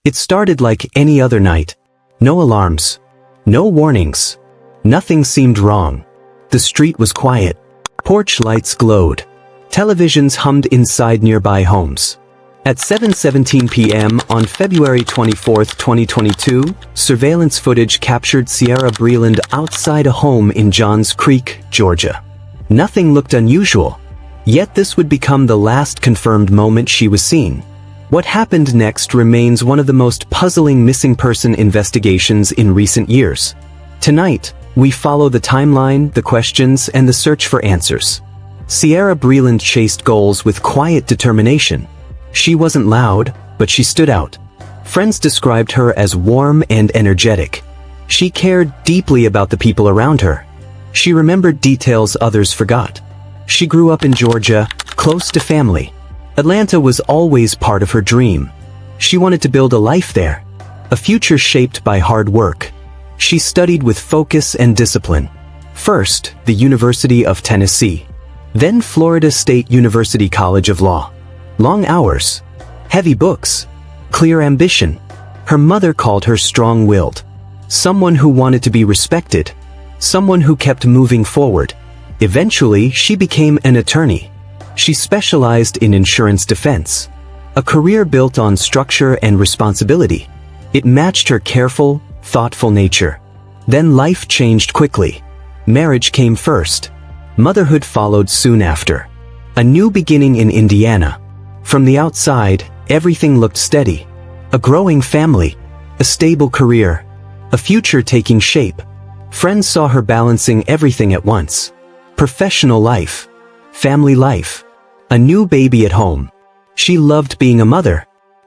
It started like any other night. No alarms. No warnings. Nothing seemed wrong. The street was quiet. Porch lights glowed. Televisions hummed inside nearby homes. At 7:17 p.m. on February 24, 2022, surveillance footage captured Ciera Breland outside a home in Johns Creek, Georgia. Nothing looked unusual. Yet this would become the last confirmed moment she was seen. What happened next remains one of the most puzzling missing person investigations in recent years. Tonight, we follow the timeline, the questions, and the search for answers. Ciera Breland chased goals with quiet determination. She wasn't loud, but she stood out. Friends described her as warm and energetic. She cared deeply about the people around her. She remembered details others forgot. She grew up in Georgia, close to family. Atlanta was always part of her dream. She wanted to build a life there, a future shaped by hard work. She studied with focus and discipline. First, the University of Tennessee. Then Florida State University College of Law. Long hours. Heavy books. Clear ambition. Her mother called her strong-willed. Someone who wanted to be respected. Someone who kept moving forward. Eventually, she became an attorney. She specialized in insurance defense. A career built on structure and responsibility. It matched her careful, thoughtful nature. Then life changed quickly. Marriage came first. Motherhood followed soon after. A new beginning in Indiana. From the outside, everything looked steady. A growing family. A stable career. A future taking shape. Friends saw her balancing everything at once. Professional life. Family life. A new baby at home. She loved being a mother.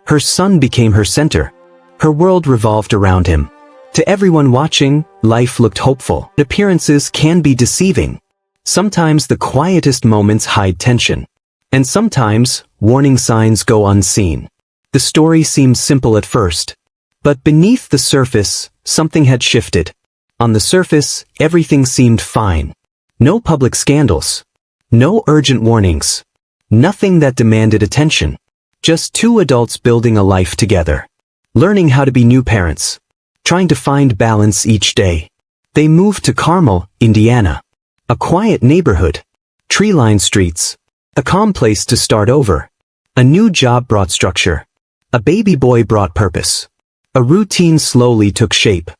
Her son became her center. Her world revolved around him. To everyone watching, life looked hopeful. Appearances can be deceiving. Sometimes the quietest moments hide tension. And sometimes, warning signs go unseen. The story seems simple at first. But beneath the surface, something had shifted. On the surface, everything seemed fine. No public scandals. No urgent warnings. Nothing that demanded attention. Just two adults building a life together. Learning how to be new parents. Trying to find balance each day. They moved to Carmel, Indiana. A quiet neighborhood. Tree-lined streets. A calm place to start over. A new job brought structure. A baby boy brought purpose. A routine slowly took shape.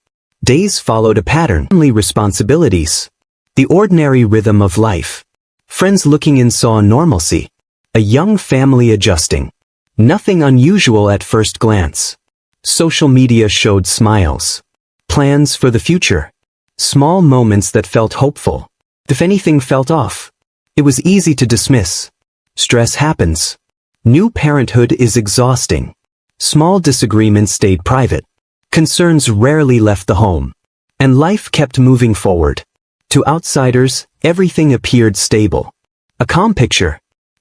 Days followed a pattern. Family responsibilities. The ordinary rhythm of life. Friends looking in saw normalcy. A young family adjusting. Nothing unusual at first glance. Social media showed smiles. Plans for the future. Small moments that felt hopeful. If anything felt off, it was easy to dismiss. Stress happens. New parenthood is exhausting. Small disagreements stayed private. Concerns rarely left the home. And life kept moving forward. To outsiders, everything appeared stable. A calm picture.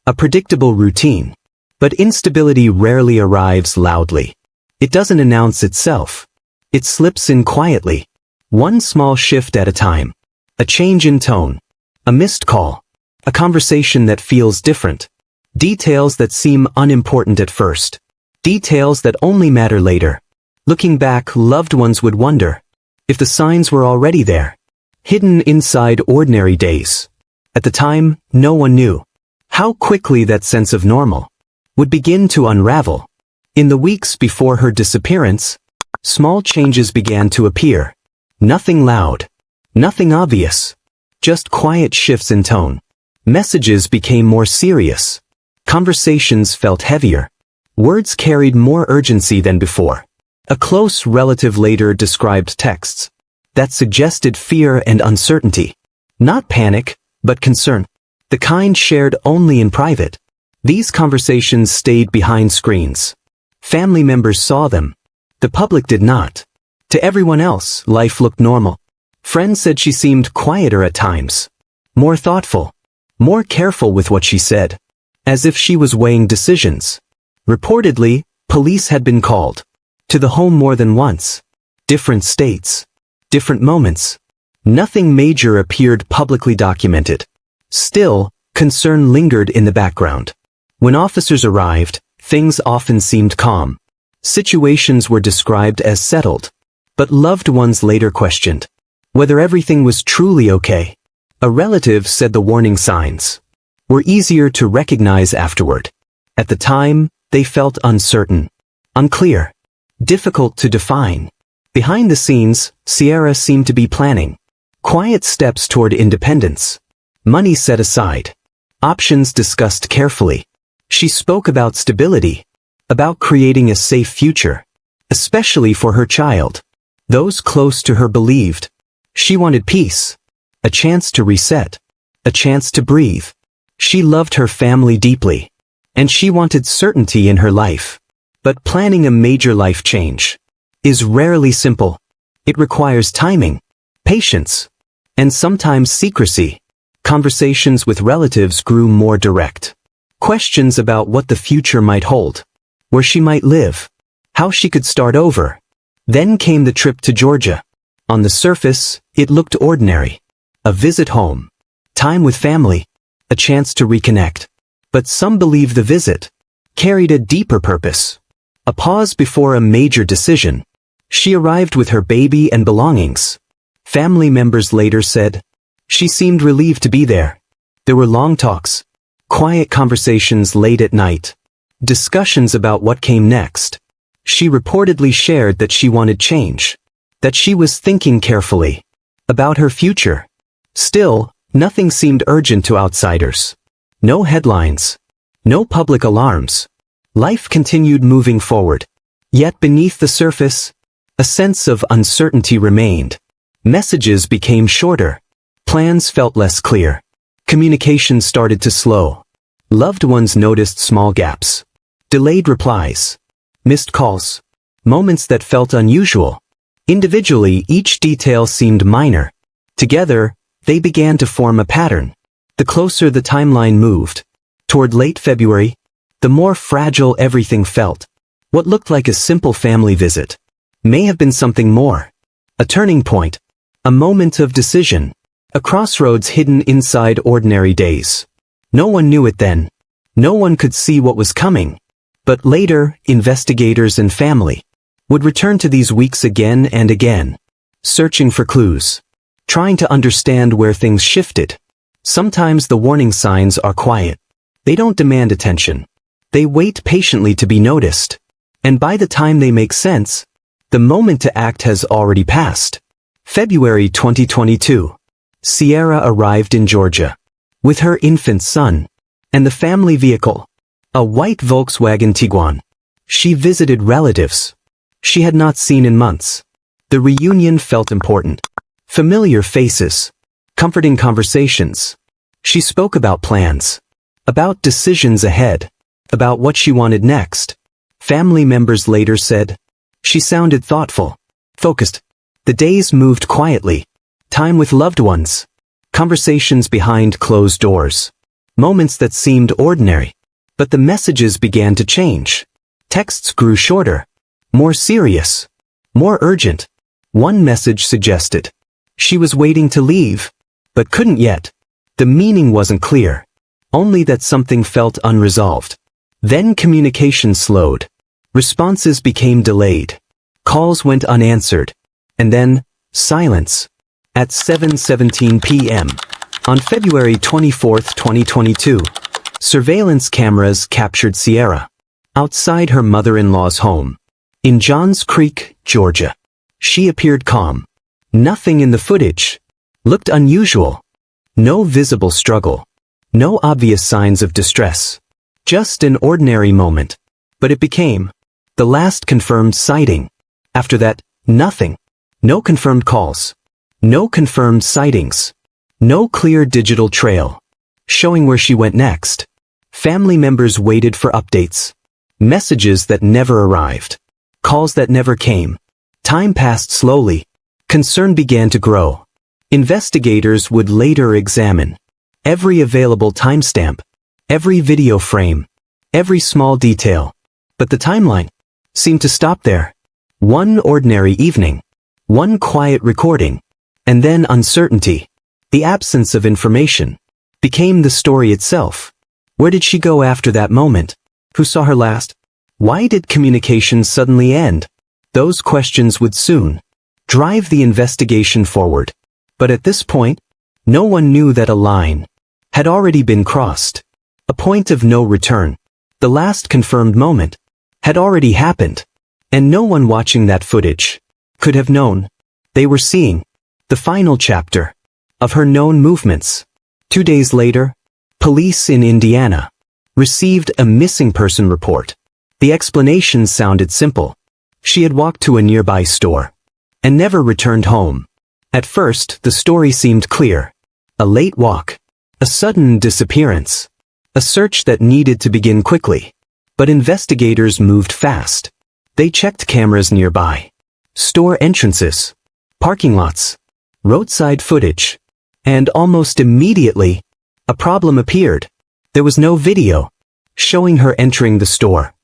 A predictable routine. But instability rarely arrives loudly. It doesn't announce itself. It slips in quietly. One small shift at a time. A change in tone. A missed call. A conversation that feels different. Details that seem unimportant at first. Details that only matter later. Looking back, loved ones would wonder if the signs were already there. Hidden inside ordinary days. At the time, no one knew how quickly that sense of normal would begin to unravel. In the weeks before her disappearance, small changes began to appear. Nothing loud. Nothing obvious. Just quiet shifts in tone. Messages became more serious. Conversations felt heavier. Words carried more urgency than before. A close relative later described texts that suggested fear and uncertainty. Not panic, but concern. The kind shared only in private. These conversations stayed behind screens. Family members saw them. The public did not. To everyone else, life looked normal. Friends said she seemed quieter at times. More thoughtful. More careful with what she said. As if she was weighing decisions. Reportedly, police had been called to the home more than once. Different states. Different moments. Nothing major appeared publicly documented. Still, concern lingered in the background. When officers arrived, things often seemed calm. Situations were described as settled, but loved ones later questioned whether everything was truly okay. A relative said the warning signs were easier to recognize afterward. At the time, they felt uncertain, unclear, difficult to define. Behind the scenes, Ciera seemed to be planning quiet steps toward independence. Money set aside. Options discussed carefully. She spoke about stability, about creating a safe future, especially for her child. Those close to her believed she wanted peace, a chance to reset, a chance to breathe. She loved her family deeply, and she wanted certainty in her life. But planning a major life change is rarely simple. It requires timing, patience, and sometimes secrecy. Conversations with relatives grew more direct. Questions about what the future might hold, where she might live, how she could start over. Then came the trip to Georgia. On the surface, it looked ordinary. A visit home, time with family, a chance to reconnect. But some believe the visit carried a deeper purpose. A pause before a major decision. She arrived with her baby and belongings. Family members later said she seemed relieved to be there. There were long talks, quiet conversations late at night, discussions about what came next. She reportedly shared that she wanted change, that she was thinking carefully about her future. Still, nothing seemed urgent to outsiders. No headlines, no public alarms. Life continued moving forward. Yet beneath the surface, a sense of uncertainty remained. Messages became shorter. Plans felt less clear. Communication started to slow. Loved ones noticed small gaps. Delayed replies. Missed calls. Moments that felt unusual. Individually, each detail seemed minor. Together, they began to form a pattern. The closer the timeline moved toward late February, the more fragile everything felt. What looked like a simple family visit may have been something more. A turning point. A moment of decision. A crossroads hidden inside ordinary days. No one knew it then. No one could see what was coming. But later, investigators and family would return to these weeks again and again, searching for clues, trying to understand where things shifted. Sometimes the warning signs are quiet. They don't demand attention. They wait patiently to be noticed. And by the time they make sense, the moment to act has already passed. February 2022. Ciera arrived in Georgia with her infant son and the family vehicle, a white Volkswagen Tiguan. She visited relatives she had not seen in months. The reunion felt important. Familiar faces, comforting conversations. She spoke about plans, about decisions ahead, about what she wanted next. Family members later said she sounded thoughtful, focused. The days moved quietly. Time with loved ones. Conversations behind closed doors. Moments that seemed ordinary. But the messages began to change. Texts grew shorter, more serious, more urgent. One message suggested she was waiting to leave, but couldn't yet. The meaning wasn't clear, only that something felt unresolved. Then communication slowed. Responses became delayed. Calls went unanswered. And then, silence. At 7:17 p.m. on February 24, 2022, surveillance cameras captured Ciera outside her mother-in-law's home in Johns Creek, Georgia. She appeared calm. Nothing in the footage looked unusual. No visible struggle. No obvious signs of distress. Just an ordinary moment. But it became the last confirmed sighting. After that, nothing. No confirmed calls. No confirmed sightings. No clear digital trail showing where she went next. Family members waited for updates. Messages that never arrived. Calls that never came. Time passed slowly. Concern began to grow. Investigators would later examine every available timestamp, every video frame, every small detail. But the timeline seemed to stop there. One ordinary evening. One quiet recording. And then uncertainty, the absence of information, became the story itself. Where did she go after that moment? Who saw her last? Why did communication suddenly end? Those questions would soon drive the investigation forward. But at this point, no one knew that a line had already been crossed. A point of no return. The last confirmed moment had already happened. And no one watching that footage could have known. They were seeing the final chapter of her known movements. 2 days later, police in Indiana received a missing person report. The explanation sounded simple. She had walked to a nearby store and never returned home. At first, the story seemed clear. A late walk, a sudden disappearance, a search that needed to begin quickly. But investigators moved fast. They checked cameras nearby, store entrances, parking lots, roadside footage, and almost immediately, a problem appeared. There was no video showing her entering the store.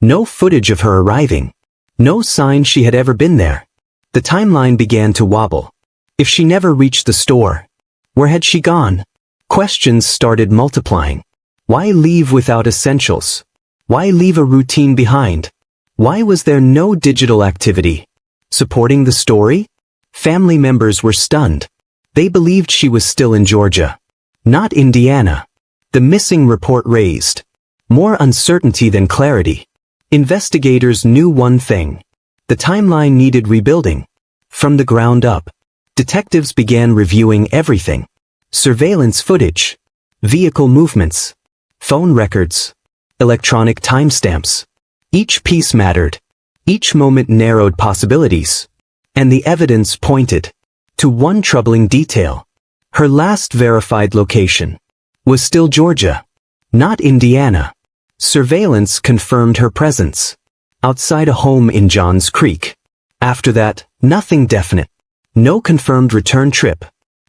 No footage of her arriving. No sign she had ever been there. The timeline began to wobble. If she never reached the store, where had she gone? Questions started multiplying. Why leave without essentials? Why leave a routine behind? Why was there no digital activity supporting the story? Family members were stunned. They believed she was still in Georgia, not Indiana. The missing report raised more uncertainty than clarity. Investigators knew one thing. The timeline needed rebuilding. From the ground up, detectives began reviewing everything. Surveillance footage, vehicle movements, phone records, electronic timestamps. Each piece mattered. Each moment narrowed possibilities. And the evidence pointed to one troubling detail. Her last verified location was still Georgia, not Indiana. Surveillance confirmed her presence outside a home in Johns Creek. After that, nothing definite. No confirmed return trip.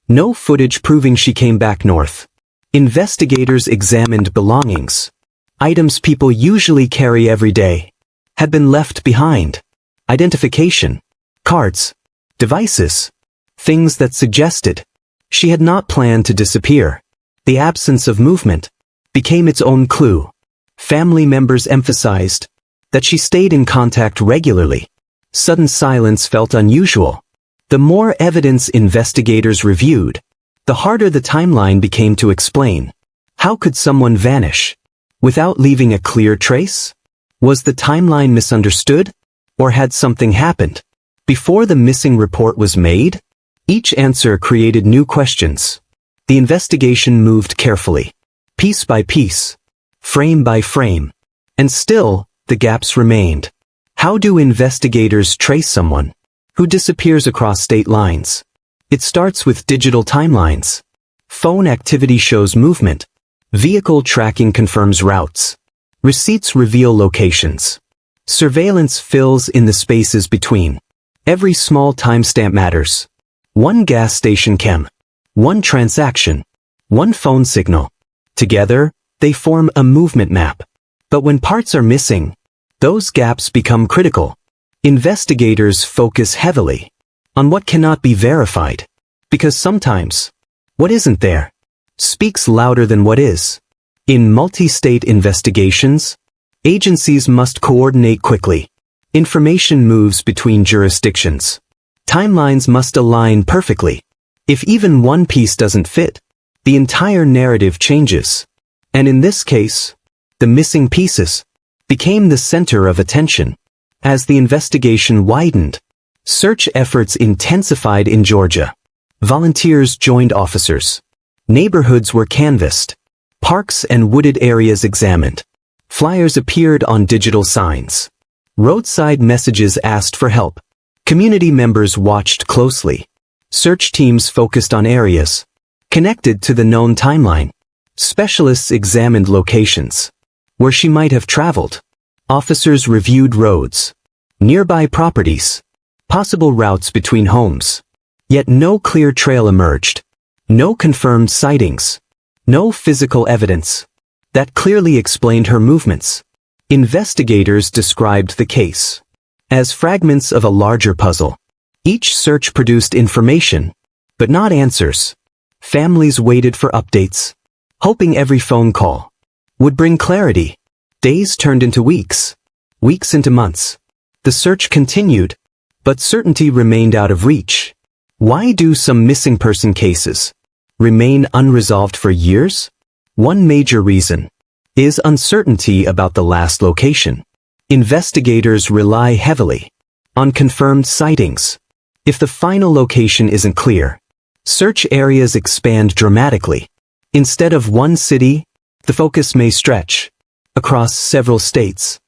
No footage proving she came back north. Investigators examined belongings. Items people usually carry every day had been left behind. Identification, cards, devices, things that suggested she had not planned to disappear. The absence of movement became its own clue. Family members emphasized that she stayed in contact regularly. Sudden silence felt unusual. The more evidence investigators reviewed, the harder the timeline became to explain. How could someone vanish without leaving a clear trace? Was the timeline misunderstood? Or had something happened before the missing report was made? Each answer created new questions. The investigation moved carefully, piece by piece, frame by frame. And still, the gaps remained. How do investigators trace someone who disappears across state lines? It starts with digital timelines. Phone activity shows movement. Vehicle tracking confirms routes. Receipts reveal locations. Surveillance fills in the spaces between. Every small timestamp matters. One gas station chem. One transaction. One phone signal. Together, they form a movement map. But when parts are missing, those gaps become critical. Investigators focus heavily on what cannot be verified. Because sometimes, what isn't there speaks louder than what is. In multi-state investigations, agencies must coordinate quickly. Information moves between jurisdictions. Timelines must align perfectly. If even one piece doesn't fit, the entire narrative changes. And in this case, the missing pieces became the center of attention. As the investigation widened, search efforts intensified in Georgia. Volunteers joined officers. Neighborhoods were canvassed. Parks and wooded areas examined. Flyers appeared on digital signs. Roadside messages asked for help. Community members watched closely. Search teams focused on areas connected to the known timeline. Specialists examined locations where she might have traveled. Officers reviewed roads, nearby properties, possible routes between homes. Yet no clear trail emerged. No confirmed sightings. No physical evidence that clearly explained her movements. Investigators described the case as fragments of a larger puzzle. Each search produced information, but not answers. Families waited for updates, hoping every phone call would bring clarity. Days turned into weeks. Weeks into months. The search continued, but certainty remained out of reach. Why do some missing person cases remain unresolved for years? One major reason is uncertainty about the last location. Investigators rely heavily on confirmed sightings. If the final location isn't clear, search areas expand dramatically. Instead of one city, the focus may stretch across several states.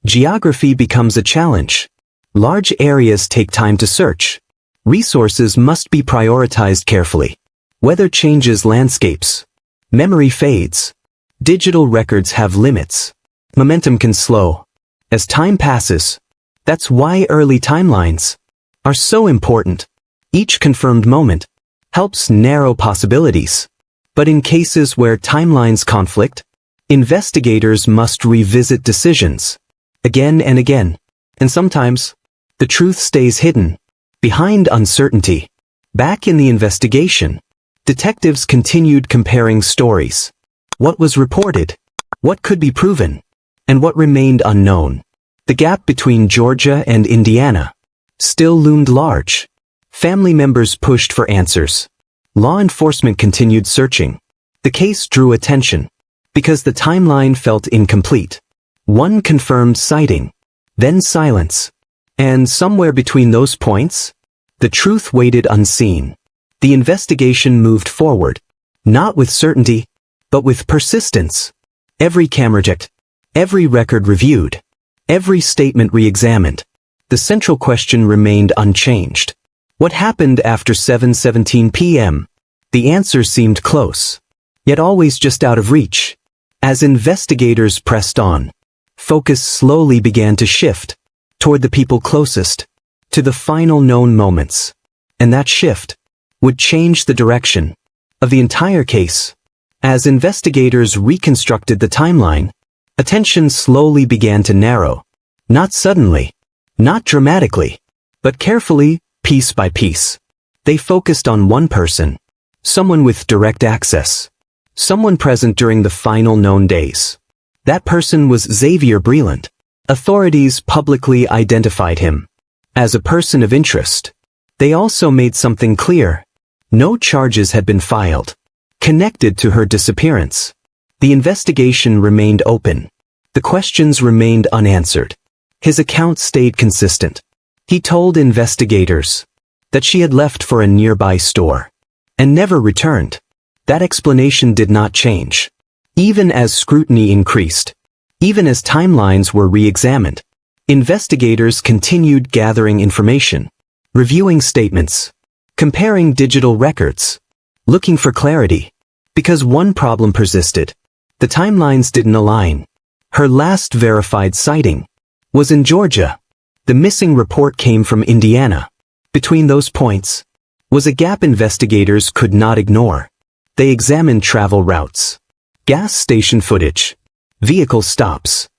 Geography becomes a challenge. Large areas take time to search. Resources must be prioritized carefully. Weather changes landscapes. Memory fades. Digital records have limits. Momentum can slow as time passes. That's why early timelines are so important. Each confirmed moment helps narrow possibilities. But in cases where timelines conflict, investigators must revisit decisions again and again. And sometimes, the truth stays hidden behind uncertainty. Back in the investigation, detectives continued comparing stories. What was reported? What could be proven? And what remained unknown? The gap between Georgia and Indiana still loomed large. Family members pushed for answers. Law enforcement continued searching. The case drew attention because the timeline felt incomplete. One confirmed sighting, then silence. And somewhere between those points, the truth waited unseen. The investigation moved forward, not with certainty, but with persistence. Every camera checked, every record reviewed, every statement re-examined. The central question remained unchanged. What happened after 7:17 p.m.? The answer seemed close, yet always just out of reach. As investigators pressed on, focus slowly began to shift toward the people closest to the final known moments. And that shift would change the direction of the entire case. As investigators reconstructed the timeline, attention slowly began to narrow. Not suddenly, not dramatically, but carefully, piece by piece. They focused on one person, someone with direct access, someone present during the final known days. That person was Ciera Breland. Authorities publicly identified him as a person of interest. They also made something clear. No charges had been filed connected to her disappearance. The investigation remained open. The questions remained unanswered. His account stayed consistent. He told investigators that she had left for a nearby store and never returned. That explanation did not change. Even as scrutiny increased, even as timelines were re-examined, investigators continued gathering information, reviewing statements, comparing digital records, looking for clarity. Because one problem persisted. The timelines didn't align. Her last verified sighting was in Georgia. The missing report came from Indiana. Between those points was a gap investigators could not ignore. They examined travel routes, gas station footage, vehicle stops,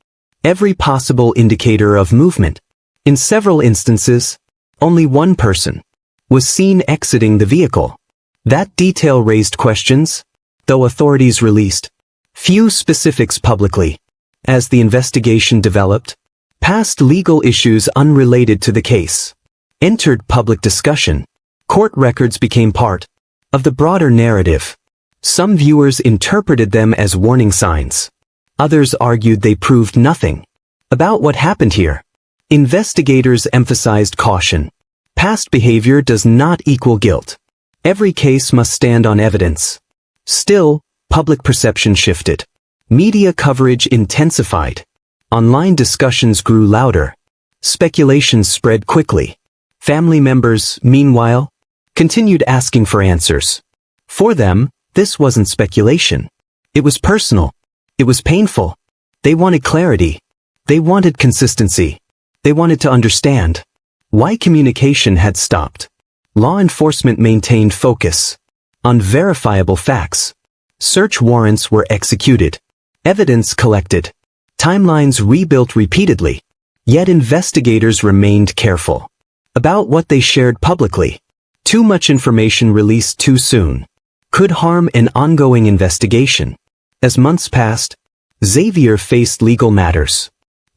every possible indicator of movement. In several instances, only one person was seen exiting the vehicle. That detail raised questions, though authorities released few specifics publicly. As the investigation developed, past legal issues unrelated to the case entered public discussion. Court records became part of the broader narrative. Some viewers interpreted them as warning signs. Others argued they proved nothing about what happened here. Investigators emphasized caution. Past behavior does not equal guilt. Every case must stand on evidence. Still, public perception shifted. Media coverage intensified. Online discussions grew louder. Speculations spread quickly. Family members, meanwhile, continued asking for answers. For them, this wasn't speculation. It was personal. It was painful. They wanted clarity. They wanted consistency. They wanted to understand why communication had stopped. Law enforcement maintained focus on verifiable facts. Search warrants were executed. Evidence collected. Timelines rebuilt repeatedly. Yet investigators remained careful about what they shared publicly. Too much information released too soon could harm an ongoing investigation. As months passed, Xavier faced legal matters.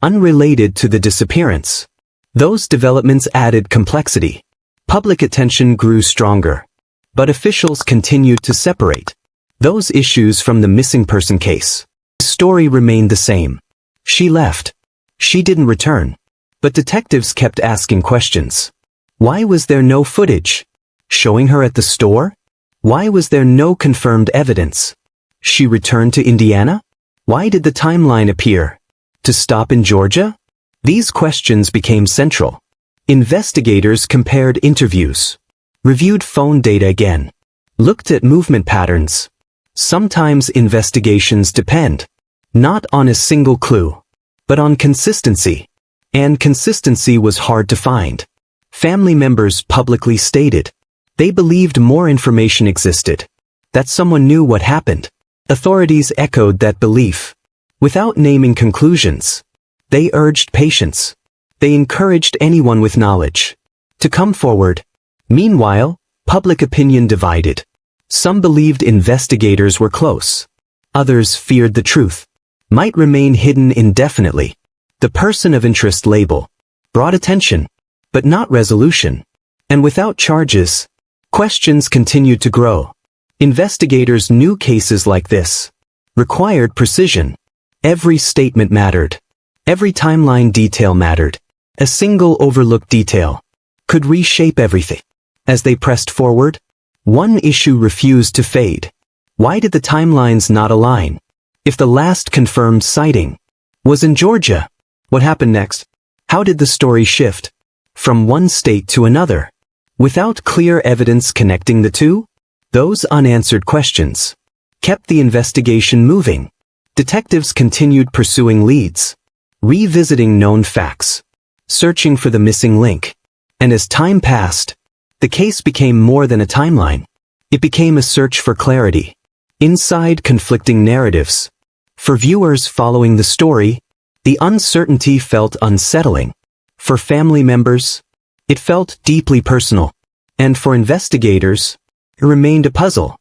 unrelated to the disappearance. Those developments added complexity. Public attention grew stronger. But officials continued to separate those issues from the missing person case. The story remained the same. She left. She didn't return. But detectives kept asking questions. Why was there no footage showing her at the store? Why was there no confirmed evidence? She returned to Indiana? Why did the timeline appear to stop in Georgia? These questions became central. Investigators compared interviews, reviewed phone data again, looked at movement patterns. Sometimes investigations depend not on a single clue, but on consistency. And consistency was hard to find. Family members publicly stated they believed more information existed, that someone knew what happened. Authorities echoed that belief. Without naming conclusions, they urged patience. They encouraged anyone with knowledge to come forward. Meanwhile, public opinion divided. Some believed investigators were close. Others feared the truth might remain hidden indefinitely. The person of interest label brought attention, but not resolution. And without charges, questions continued to grow. Investigators knew cases like this required precision. Every statement mattered. Every timeline detail mattered. A single overlooked detail could reshape everything. As they pressed forward, one issue refused to fade. Why did the timelines not align? If the last confirmed sighting was in Georgia, what happened next? How did the story shift from one state to another? Without clear evidence connecting the two, those unanswered questions kept the investigation moving. Detectives continued pursuing leads, revisiting known facts, searching for the missing link. And as time passed, the case became more than a timeline. It became a search for clarity, inside conflicting narratives. For viewers following the story, the uncertainty felt unsettling. For family members, it felt deeply personal. And for investigators, it remained a puzzle,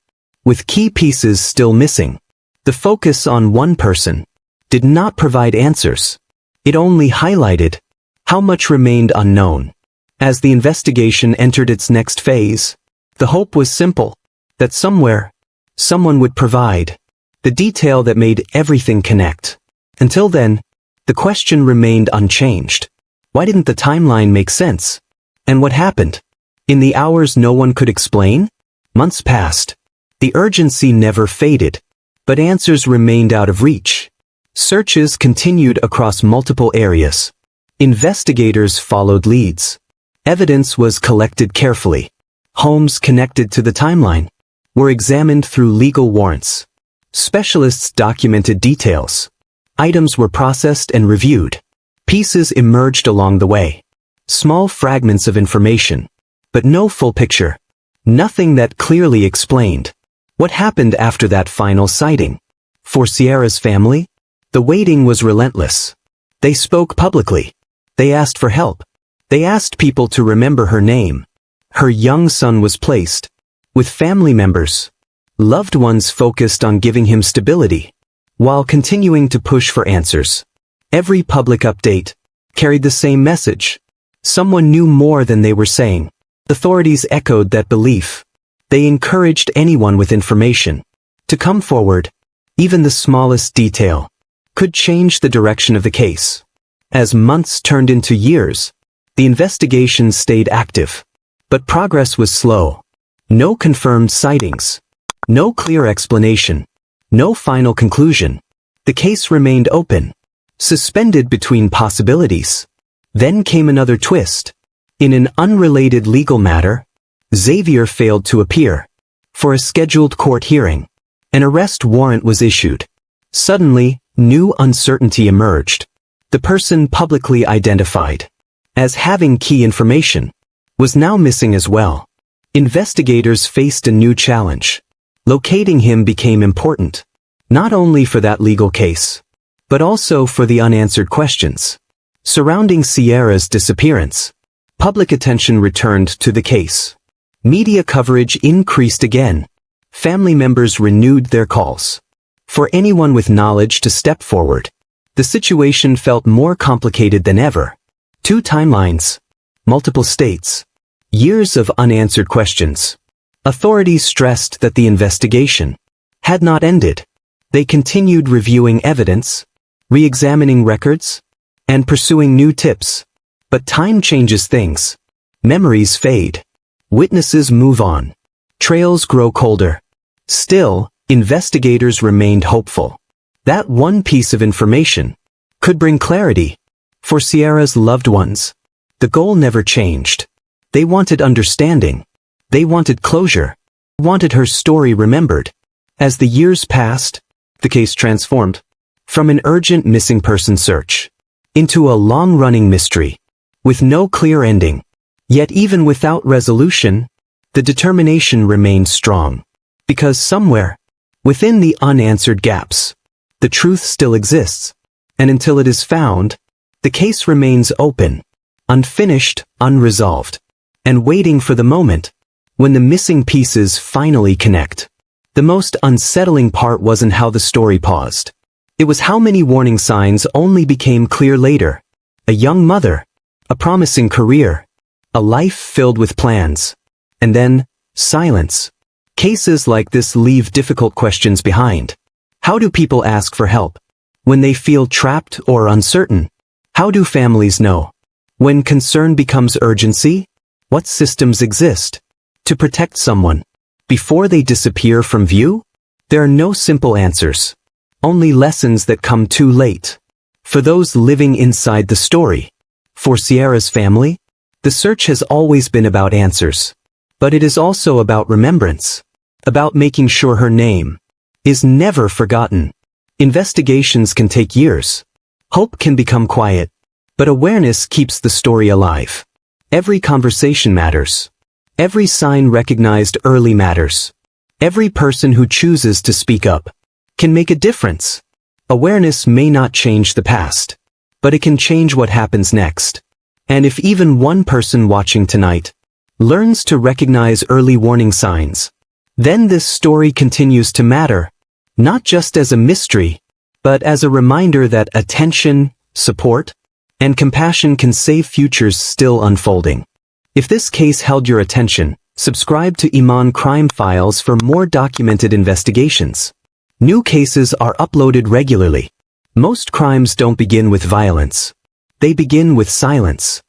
with key pieces still missing. The focus on one person did not provide answers. It only highlighted how much remained unknown. As the investigation entered its next phase, the hope was simple, that somewhere, someone would provide the detail that made everything connect. Until then, the question remained unchanged. Why didn't the timeline make sense? And what happened? In the hours no one could explain? Months passed. The urgency never faded, but answers remained out of reach. Searches continued across multiple areas. Investigators followed leads. Evidence was collected carefully. Homes connected to the timeline were examined through legal warrants. Specialists documented details. Items were processed and reviewed. Pieces emerged along the way. Small fragments of information, but no full picture. Nothing that clearly explained what happened after that final sighting. For Ciera's family, the waiting was relentless. They spoke publicly. They asked for help. They asked people to remember her name. Her young son was placed with family members. Loved ones focused on giving him stability, while continuing to push for answers. Every public update carried the same message. Someone knew more than they were saying. Authorities echoed that belief. They encouraged anyone with information to come forward. Even the smallest detail could change the direction of the case. As months turned into years, the investigation stayed active. But progress was slow. No confirmed sightings. No clear explanation. No final conclusion. The case remained open, suspended between possibilities. Then came another twist. In an unrelated legal matter, Xavier failed to appear for a scheduled court hearing. An arrest warrant was issued. Suddenly, new uncertainty emerged. The person publicly identified as having key information was now missing as well. Investigators faced a new challenge. Locating him became important, not only for that legal case, but also for the unanswered questions surrounding Ciera's disappearance. Public attention returned to the case. Media coverage increased again. Family members renewed their calls for anyone with knowledge to step forward. The situation felt more complicated than ever. 2 timelines, multiple states, years of unanswered questions. Authorities stressed that the investigation had not ended. They continued reviewing evidence, re-examining records, and pursuing new tips. But time changes things. Memories fade. Witnesses move on. Trails grow colder. Still, investigators remained hopeful. That one piece of information could bring clarity. For Ciera's loved ones, the goal never changed. They wanted understanding. They wanted closure. Wanted her story remembered. As the years passed, the case transformed from an urgent missing person search into a long-running mystery with no clear ending. Yet even without resolution, the determination remained strong. Because somewhere, within the unanswered gaps, the truth still exists. And until it is found, the case remains open, unfinished, unresolved, and waiting for the moment when the missing pieces finally connect. The most unsettling part wasn't how the story paused. It was how many warning signs only became clear later. A young mother, a promising career, a life filled with plans, and then silence. Cases like this leave difficult questions behind. How do people ask for help when they feel trapped or uncertain? How do families know when concern becomes urgency? What systems exist to protect someone before they disappear from view? There are no simple answers, only lessons that come too late. For those living inside the story, for Ciera's family, the search has always been about answers. But it is also about remembrance, about making sure her name is never forgotten. Investigations can take years. Hope can become quiet, but awareness keeps the story alive. Every conversation matters. Every sign recognized early matters. Every person who chooses to speak up can make a difference. Awareness may not change the past, but it can change what happens next. And if even one person watching tonight learns to recognize early warning signs, then this story continues to matter, not just as a mystery, but as a reminder that attention, support, and compassion can save futures still unfolding. If this case held your attention, subscribe to Iman Crime Files for more documented investigations. New cases are uploaded regularly. Most crimes don't begin with violence. They begin with silence.